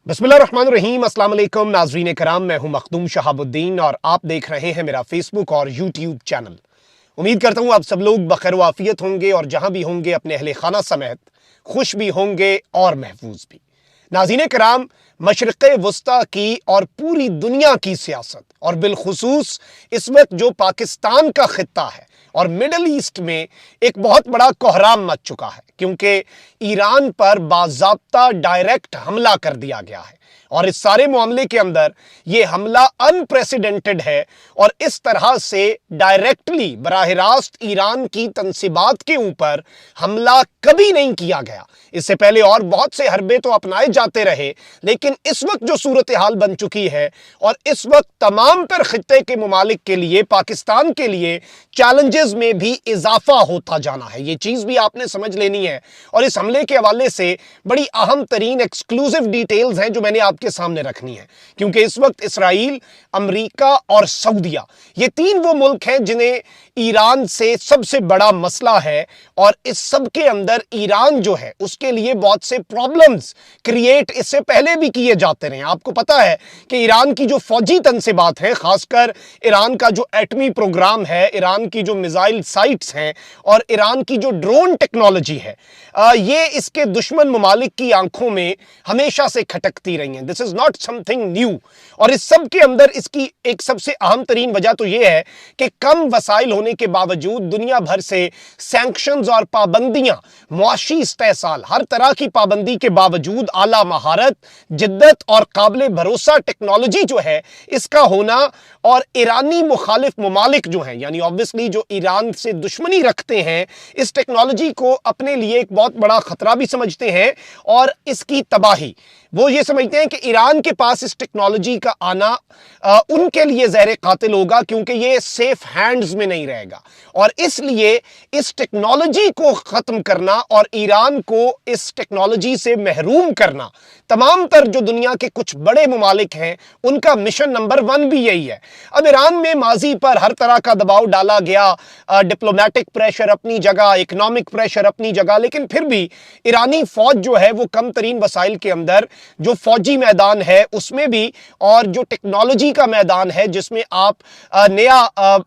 बिस्मिल्लाहिर्रहमानिर्रहीम। अस्सलाम वालेकुम नाज़रीन कराम, मैं हूं मखदूम शहाबुद्दीन और आप देख रहे हैं मेरा फेसबुक और यूट्यूब चैनल। उम्मीद करता हूं आप सब लोग बखैर वाफियत होंगे और जहां भी होंगे अपने अहले खाना समेत खुश भी होंगे और महफूज भी। नाज़रीन कराम, मशरिक़ वस्ता की और पूरी दुनिया की सियासत और बिलखुसूस इस वक्त जो पाकिस्तान का खित्ता है और मिडल ईस्ट में एक बहुत बड़ा कोहराम मच चुका है, क्योंकि ईरान पर बाज़ाब्ता डायरेक्ट हमला कर दिया गया है और इस सारे मामले के अंदर ये हमला अनप्रेसिडेंटेड है और इस तरह से डायरेक्टली बराह रास्त ईरान की तंसीबात के ऊपर हमला कभी नहीं किया गया। इससे पहले और बहुत से हरबे तो अपनाए जाते रहे, लेकिन इस वक्त जो सूरत हाल बन चुकी है और इस वक्त तमाम तर खित्ते के मुमालिक के लिए, पाकिस्तान के लिए चैलेंजेस में भी इजाफा होता जाना है। ये चीज़ भी आपने समझ लेनी है और इस हमले के हवाले से बड़ी अहम तरीन एक्सक्लूसिव डिटेल्स हैं जो मैंने आपके सामने रखनी है, क्योंकि इस वक्त इसराइल, अमेरिका और सऊदीया ये तीन वो मुल्क हैं जिन्हें ईरान से सबसे बड़ा मसला है और इस सब के अंदर ईरान जो है उसके लिए बहुत से प्रॉब्लम्स क्रिएट इससे पहले भी किए जाते रहे। आपको पता है कि ईरान की जो फौजी तनसीबात हैं, खासकर ईरान का जो एटमी प्रोग्राम है, ईरान की जो मिसाइल साइट्स हैं और ईरान की जो ड्रोन टेक्नोलॉजी है, ये इसके दुश्मन ममालिक की आंखों में हमेशा से खटकती रही हैं। This is not something new. और इस सब के अंदर इसकी एक सबसे अहम तरीन वजह तो यह है कि कम वसाइल होने के बावजूद दुनिया भर से सैंक्शंस और पाबंदियां, मुआशी इस्तेहसाल, हर तरह की पाबंदी के बावजूद आला महारत, जिद्दत और काबिल भरोसा टेक्नोलॉजी जो है इसका होना और ईरानी मुखालिफ ममालिक जो हैं, यानी ऑब्वियसली जो ईरान से दुश्मनी रखते हैं, इस टेक्नोलॉजी को अपने लिए एक बहुत बड़ा खतरा भी समझते हैं और इसकी तबाही वो ये समझते हैं कि ईरान के पास इस टेक्नोलॉजी का आना उनके लिए ज़हर कातिल होगा, क्योंकि ये सेफ हैंड्स में नहीं रहेगा। और इसलिए इस टेक्नोलॉजी को ख़त्म करना और ईरान को इस टेक्नोलॉजी से महरूम करना तमाम तर जो दुनिया के कुछ बड़े ममालिक हैं उनका मिशन नंबर 1 भी यही है। अब ईरान में माजी पर हर तरह का दबाव डाला गया, डिप्लोमेटिक प्रेशर अपनी जगह, इकोनॉमिक प्रेशर अपनी जगह, लेकिन फिर भी ईरानी फौज जो है वो कम तरीन वसाइल के अंदर जो फौजी मैदान है उसमें भी और जो टेक्नोलॉजी का मैदान है जिसमें आप नया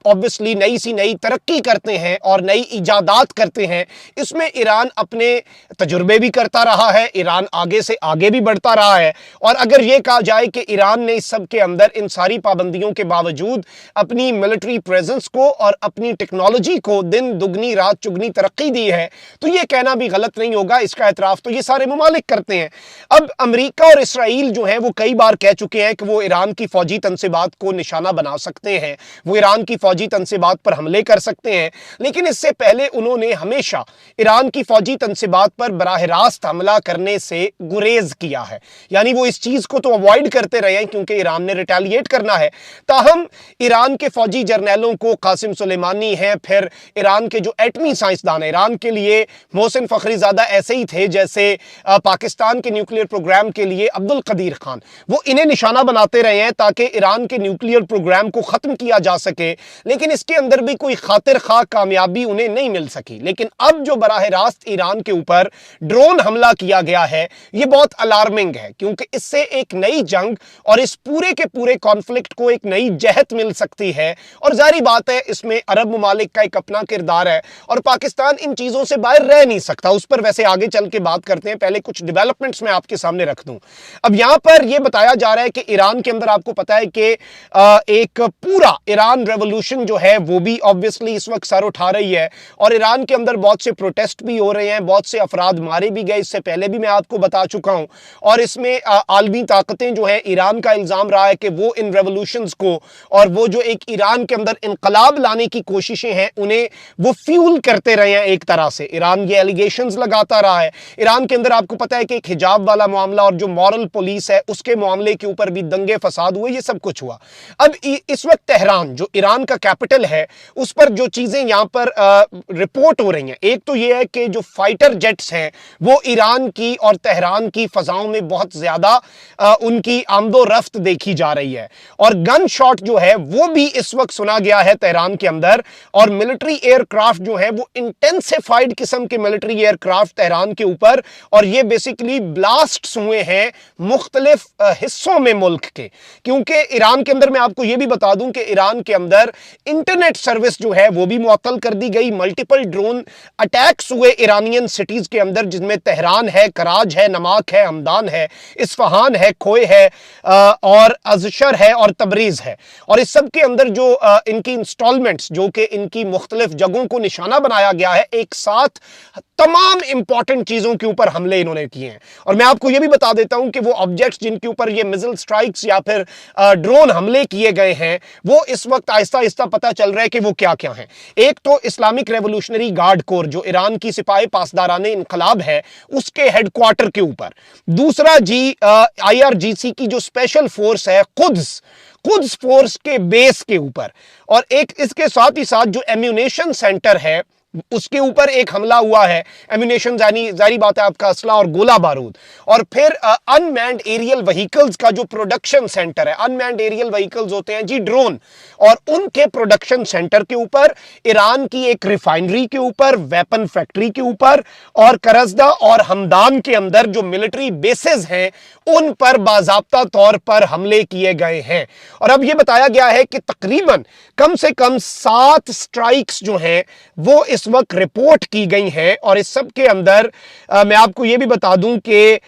ऑब्वियसली नई सी नई तरक्की करते हैं और नई इजादात करते हैं, इसमें ईरान अपने तजुर्बे भी करता रहा है, ईरान आगे से आगे भी बढ़ता रहा है। और अगर यह कहा जाए कि ईरान ने इस सब के अंदर इन सारी पाबंदियों के बावजूद अपनी मिलिट्री प्रेजेंस को और अपनी टेक्नोलॉजी को दिन दुगनी रात चुगनी तरक्की दी है, तो यह कहना भी गलत नहीं होगा। इसका एतराफ तो ये सारे ममालिक करते हैं। अब अमेरिका और इसराइल जो है वो कई बार कह चुके हैं कि वो ईरान की फौजी तनसीबात को निशाना बना सकते हैं, वो ईरान की फौजी तनसीबात पर हमले कर सकते हैं, लेकिन इससे पहले उन्होंने हमेशा ईरान की फौजी तनसीबात पर बराह रास्त हमला करने से गुरेज किया है, यानी वो इस चीज को तो अवॉइड करते रहे हैं क्योंकि ईरान ने रिटेलिएट करना है। ताहम ईरान के फौजी जर्नैलों को कासिम सुलेमानी है, फिर ईरान के जो एटमी साइंसदान है, ईरान के लिए मोहसिन फखरीजादा ऐसे ही थे जैसे पाकिस्तान के न्यूक्लियर प्रोग्राम के लिए अब्दुल कदीर खान, वो इन्हें निशाना बनाते रहे हैं ताकि ईरान के न्यूक्लियर प्रोग्राम को खत्म किया जा सके, लेकिन इसके अंदर भी कोई खातिर खा कामयाबी उन्हें नहीं मिल सकी। लेकिन अब जो बराह रास्त ईरान के ऊपर ड्रोन हमला किया गया है ये बहुत अलार्मिंग है, क्योंकि इससे एक नई जंग और इस पूरे के पूरे कॉन्फ्लिक्ट को एक नई जहत मिल सकती है। और जारी बात है इसमें अरब ममालिक का एक अपना किरदार है और पाकिस्तान इन चीजों से बाहर रह नहीं सकता। उस पर वैसे आगे चल के बात करते हैं, पहले कुछ डेवलपमेंट्स मैं आपके सामने रख दूं। अब यहां पर यह बताया जा रहा है कि ईरान के अंदर आपको पता है कि एक पूरा ईरान रेवोल्यूशन जो है वो भी ऑब्वियसली इस वक्त सर उठा रही है और ईरान के अंदर बहुत से प्रोटेस्ट भी हो रहे हैं, बहुत से अफराद मारे भी गए, इससे पहले भी मैं आपको बता चुका हूं। और इसमें आलमी ताकतें जो है, ईरान का इल्जाम रहा है कि वो इन रेवोल्यूशंस को और वो जो एक ईरान के अंदर इनकलाब लाने की कोशिशें हैं उन्हें वो फ्यूल करते रहे हैं। एक तरह से ईरान ये एलिगेशंस लगाता रहा है। ईरान के अंदर आपको पता है कि एक हिजाब वाला मामला और जो मॉरल पुलिस है उसके मामले के ऊपर भी दंगे फसाद हुए, ये सब कुछ हुआ। अब इस वक्त तेहरान जो ईरान का कैपिटल है उस पर जो चीजें यहां पर रिपोर्ट हो रही हैं, एक तो ये है कि जो फाइटर जेट्स हैं वो ईरान की और तेहरान की फजाओं में बहुत ज्यादा उनकी आमदो रफ्त देखी जा रही है और गन शॉट जो है वो भी इस वक्त सुना गया है तेहरान के अंदर। और मिलिट्री एयरक्राफ्ट जो है वो इंटेंसिफाइड किस्म के मिलिट्री एयरक्राफ्ट तेहरान के ऊपर, और ये बेसिकली ब्लास्ट्स हुए हैं मुख्तलिफ हिस्सों में मुल्क के। क्योंकि ईरान के अंदर, मैं आपको ये भी बता दूं कि ईरान के अंदर इंटरनेट सर्विस जो है वो भी मुअत्तल कर दी गई। मल्टीपल ड्रोन अटैक्स हुए ईरानियन सिटीज के अंदर, जिसमें तेहरान है, कराज है, नमाक है, हमदान है, इस्फहान है, खोए है, और अज़शर है और तबरीज है। और इस सब के अंदर जो इनकी इंस्टॉलमेंट्स, जो कि इनकी मुख्तलिफ जगहों को निशाना बनाया गया है, एक साथ तमाम इंपॉर्टेंट चीजों के ऊपर हमले इन्होंने किए हैं। और मैं आपको यह भी बता देता हूं कि वो ऑब्जेक्ट्स जिनके ऊपर ये मिसाइल स्ट्राइक्स या फिर ड्रोन हमले किए गए हैं, वो इस वक्त आहिस्ता आहिस्ता पता चल रहा है कि वो क्या क्या हैं। एक तो इस्लामिक रेवोल्यूशनरी गार्ड कोर, जो ईरान की सिपाही पासदाराने इनकलाब है, उसके हेडक्वार्टर के ऊपर। दूसरा IRGC की जो स्पेशल फोर्स है, कुद्स फोर्स के बेस के ऊपर। और एक इसके साथ ही साथ जो एम्यूनेशन सेंटर है, उसके ऊपर एक हमला हुआ है। एम्यूनेशन यानी जारी बात है आपका असला और गोला बारूद। और फिर अनमैन्ड एरियल व्हीकल्स का जो प्रोडक्शन सेंटर है, अनमैन्ड एरियल व्हीकल्स होते हैं जी, ड्रोन, और उनके प्रोडक्शन सेंटर के ऊपर, ईरान की एक रिफाइनरी के ऊपर, वेपन फैक्ट्री के ऊपर, और करजदा और हमदान के अंदर जो मिलिट्री बेसेस हैं उन पर बाज़ाब्ता तौर पर हमले किए गए हैं। और अब यह बताया गया है कि तकरीबन कम से कम 7 स्ट्राइक्स जो हैं वो इस वक्त रिपोर्ट की गई हैं। और इस सब के अंदर मैं आपको यह भी बता दूं कि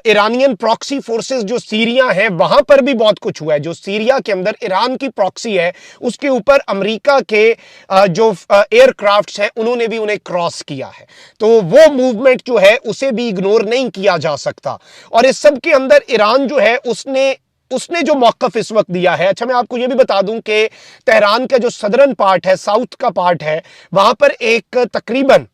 ईरानियन प्रॉक्सी फोर्सेस जो सीरिया हैं, वहां पर भी बहुत कुछ हुआ है। जो सीरिया के अंदर ईरान की प्रॉक्सी है, उसके ऊपर अमेरिका के जो एयरक्राफ्ट्स हैं, उन्होंने भी उन्हें क्रॉस किया है। तो वो मूवमेंट जो है उसे भी इग्नोर नहीं किया जा सकता। और इस सब के अंदर ईरान जो है उसने जो मौक़िफ़ इस वक्त दिया है। अच्छा, मैं आपको यह भी बता दूं कि तेहरान का जो सदरन पार्ट है, साउथ का पार्ट है, वहां पर एक तकरीबन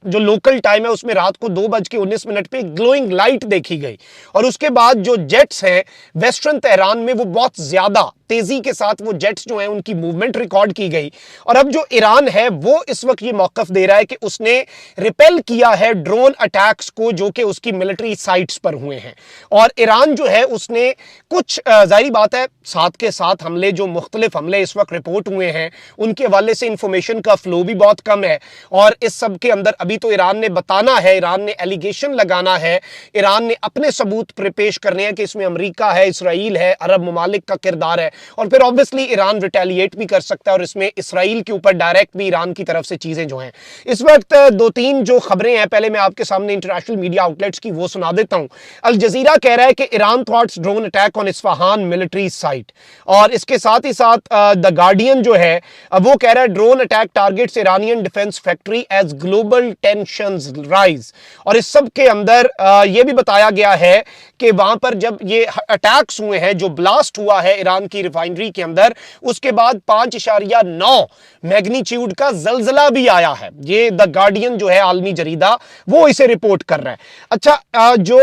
जो लोकल टाइम है उसमें रात को 2:19 पे ग्लोइंग लाइट देखी गई। और उसके बाद जो जेट्स हैं वेस्टर्न तेहरान में, वो बहुत ज्यादा तेजी के साथ वो जेट्स जो हैं उनकी मूवमेंट रिकॉर्ड की गई। और अब जो ईरान है वो इस वक्त ये मौक़िफ़ दे रहा है कि उसने रिपेल किया है ड्रोन अटैक्स को जो कि उसकी मिलिट्री साइट्स पर हुए हैं। और ईरान जो है उसने कुछ जाहिर बात है साथ के साथ हमले, जो मुख्तलिफ हमले इस वक्त रिपोर्ट हुए हैं, उनके हवाले से इंफॉर्मेशन का फ्लो भी बहुत कम है। और इस सब के अंदर अभी तो ईरान ने बताना है, ईरान ने एलिगेशन लगाना है, ईरान ने अपने सबूत पेश करने हैं कि इसमें अमेरिका है, इसराइल है, अरब ममालिक का किरदार है। और फिर ऑब्वियसली ईरान रिटेलिएट भी कर सकता है, और इसमें इसराइल के ऊपर डायरेक्ट भी ईरान की तरफ से चीजें जो हैं। इस वक्त 2-3 जो खबरें हैं, पहले मैं आपके सामने इंटरनेशनल मीडिया आउटलेट्स की वो सुना देता हूं। अल जजीरा कह रहा है कि Iran thoughts drone attack on Isfahan military site. और इसके साथ ही साथ द गार्डियन जो है वो कह रहा है drone attack targets Iranian defence factory as global tensions rise. और इस सब के अंदर यह भी बताया गया है कि वहां पर जब ये अटैक्स हुए हैं, जो ब्लास्ट हुआ है ईरान की रिफाइनरी के अंदर, उसके बाद 5.9 मैग्नीट्यूड का जलजला भी आया है। ये द गार्डियन जो है आलमी जरीदा, वो इसे रिपोर्ट कर रहा है। अच्छा, जो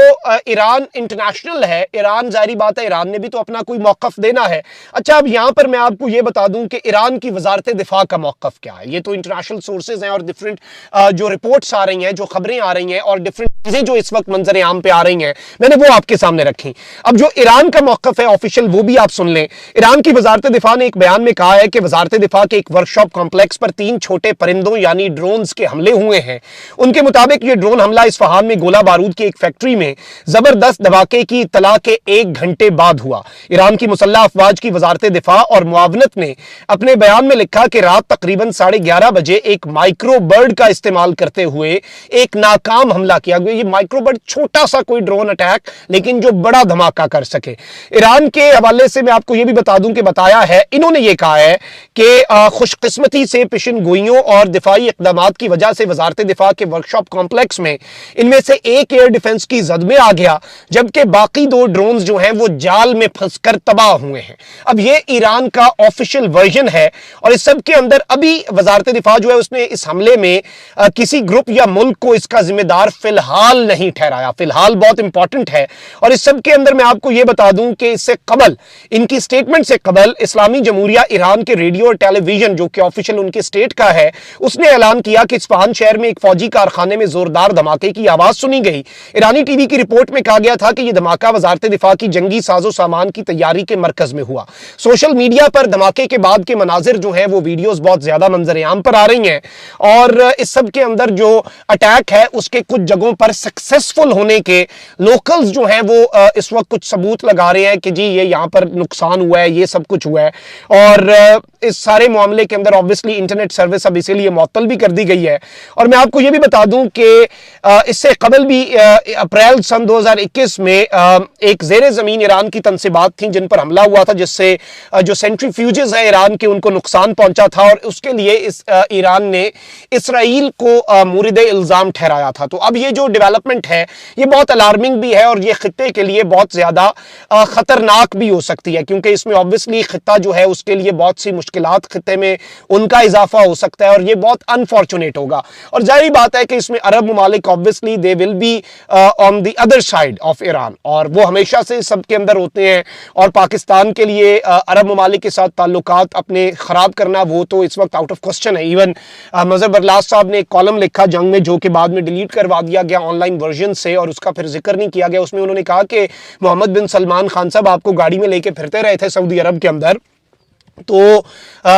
ईरान इंटरनेशनल है, ईरान जाहिर बात है ईरान ने भी तो अपना कोई मौक़िफ़ देना है। अच्छा, अब यहां पर मैं आपको यह बता दूं कि ईरान की वजारत दिफा का मौक़िफ़ क्या है। ये तो इंटरनेशनल सोर्सेज हैं और डिफरेंट जो रिपोर्ट्स आ रही हैं, जो खबरें आ रही हैं, और डिफरेंट चीजें जो इस वक्त मंजर आम पे आ रही हैं, मैंने वो आपके सामने रखी। अब जो ईरान का मौक़िफ़ है ऑफिशियल, वो भी आप सुन लें। ईरान की वजारत दिफा ने एक बयान में कहा है कि वजारत दिफा के एक वर्कशॉप कॉम्प्लेक्स पर 3 छोटे परिंदों यानी ड्रोन्स के हमले हुए हैं। उनके मुताबिक ये ड्रोन हमला इस्फहान में गोला बारूद की एक फैक्ट्री में जबरदस्त धमाके की इत्तला के 1 घंटे बाद हुआ। ईरान की मुसल्लह अफवाज की वजारत दिफा और मुआवनत ने अपने बयान में लिखा कि रात तकरीबन 11:30 बजे एक माइक्रो बर्ड का इस्तेमाल करते हुए एक नाकाम हमला किया गया। ये माइक्रो बर्ड छोटा सा कोई ड्रोन अटैक, लेकिन जो बड़ा धमाका कर सके। ईरान के हवाले से मैं आपको यह भी बता दूं कि बताया है, इन्होंने ये कहा है कि खुशकिस्मती से पेशन गोइयों और दिफाई इक़दामात की वजह से वजारत दिफा के वर्कशॉप कॉम्प्लेक्स में इनमें से एक एयर डिफेंस की जद में आ गया, जबकि बाकी 2 ड्रोन्स जो हैं वो जाल में फंसकर तबाह हुए हैं। अब ये ईरान का ऑफिशियल वर्जन है। और इस सब के अंदर अभी वजारत दिफा जो है उसने इस हमले में किसी ग्रुप या मुल्क को इसका जिम्मेदार फिलहाल नहीं ठहराया। फिलहाल बहुत इंपॉर्टेंट है। اور اس سب کے اندر میں آپ کو یہ بتا دوں کہ اس سے قبل ان کی سٹیٹمنٹ سے قبل اسلامی جمہوریہ ایران کے ریڈیو اور ٹیلی ویژن جو کہ آفیشل ان کے سٹیٹ کا ہے اس نے اعلان کیا کہ اصفہان شہر میں ایک فوجی کارخانے میں زوردار دھماکے کی آواز سنی گئی۔ ایرانی ٹی وی کی رپورٹ میں کہا گیا تھا کہ یہ دھماکہ وزارت دفاع کی جنگی ساز و سامان کی تیاری کے مرکز میں ہوا۔ سوشل میڈیا پر دھماکے کے بعد کے مناظر جو ہیں وہ ویڈیوز بہت زیادہ منظر عام پر آ رہی ہیں، اور اس سب کے اندر جو اٹیک ہے اس کے کچھ جگہوں پر سکسیسفل ہونے کے لوکلز جو ہیں وہ اس وقت کچھ ثبوت لگا رہے ہیں کہ جی یہ یہاں پر نقصان ہوا ہے، یہ سب کچھ ہوا ہے۔ اور اس سارے معاملے کے اندر obviously انٹرنیٹ سروس اب اسی لیے معطل بھی کر دی گئی ہے۔ اور میں آپ کو یہ بھی بتا دوں کہ اس سے قبل بھی اپریل سن 2021 میں ایک زیر زمین ایران کی تنصیبات تھیں جن پر حملہ ہوا تھا، جس سے جو سینٹریفیوجز ہیں ایران کے ان کو نقصان پہنچا تھا، اور اس کے لیے ایران نے اسرائیل کو مورد الزام ٹھہرایا تھا۔ تو اب یہ جو ڈیولپمنٹ ہے یہ بہت الارمنگ بھی ہے، اور یہ خطے کے لیے بہت زیادہ خطرناک بھی ہو سکتی ہے، کیونکہ اس میں obviously خطہ جو ہے اس کے لیے بہت سی مشکلات خطے میں ان کا اضافہ ہو سکتا ہے، اور یہ بہت انفارچونیٹ ہوگا۔ اور ظاہری بات ہے کہ اس میں عرب ممالک obviously they will be on the other side of Iran، اور وہ ہمیشہ سے سب کے اندر ہوتے ہیں، اور پاکستان کے لیے عرب ممالک کے ساتھ تعلقات اپنے خراب کرنا وہ تو اس وقت آؤٹ آف کوسچن ہے۔ ایون مظہر برلاس صاحب نے ایک کالم لکھا جنگ میں جو کہ بعد میں ڈیلیٹ کروا دیا گیا آن لائن ورژن سے، اور اس کا پھر ذکر نہیں کیا گیا۔ اس میں انہوں نے کہا کہ محمد بن سلمان خان صاحب آپ کو گاڑی میں لے کے پھرتے رہے تھے سعودی عرب کے اندر، تو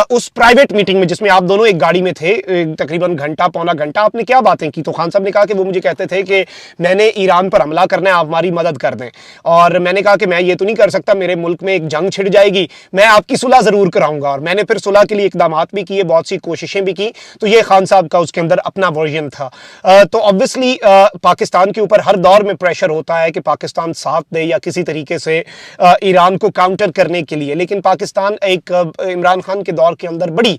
اس پرائیویٹ میٹنگ میں جس میں آپ دونوں ایک گاڑی میں تھے تقریباً گھنٹہ پونا گھنٹہ، آپ نے کیا باتیں کی؟ تو خان صاحب نے کہا کہ وہ مجھے کہتے تھے کہ میں نے ایران پر حملہ کرنا ہے، آپ ہماری مدد کر دیں، اور میں نے کہا کہ میں یہ تو نہیں کر سکتا، میرے ملک میں ایک جنگ چھڑ جائے گی، میں آپ کی صلح ضرور کراؤں گا، اور میں نے پھر صلح کے لیے اقدامات بھی کیے، بہت سی کوششیں بھی کی۔ تو یہ خان صاحب کا اس کے اندر اپنا ورژن تھا۔ تو obviously پاکستان کے اوپر ہر دور میں پریشر ہوتا ہے کہ پاکستان ساتھ دے یا کسی طریقے سے ایران کو کاؤنٹر کرنے کے لیے، لیکن پاکستان ایک عمران خان کے دور کے اندر بڑی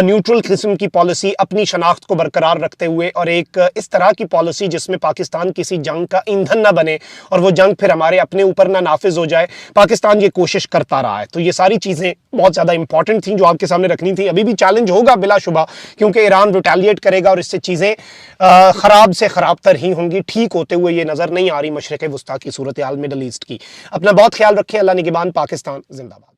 نیوٹرل قسم کی پالیسی اپنی شناخت کو برقرار رکھتے ہوئے، اور ایک اس طرح کی پالیسی جس میں پاکستان کسی جنگ کا ایندھن نہ بنے اور وہ جنگ پھر ہمارے اپنے اوپر نہ نافذ ہو جائے، پاکستان یہ کوشش کرتا رہا ہے۔ تو یہ ساری چیزیں بہت زیادہ امپورٹنٹ تھیں جو آپ کے سامنے رکھنی تھی۔ ابھی بھی چیلنج ہوگا بلا شبہ، کیونکہ ایران ریٹیلیٹ کرے گا اور اس سے چیزیں خراب سے خراب تر ہی ہوں گی۔ ٹھیک ہوتے ہوئے یہ نظر نہیں آ رہی مشرق وسطیٰ کی صورتحال مڈل ایسٹ کی۔ اپنا بہت خیال رکھیں۔ اللہ نگہبان۔ پاکستان زندہ باد۔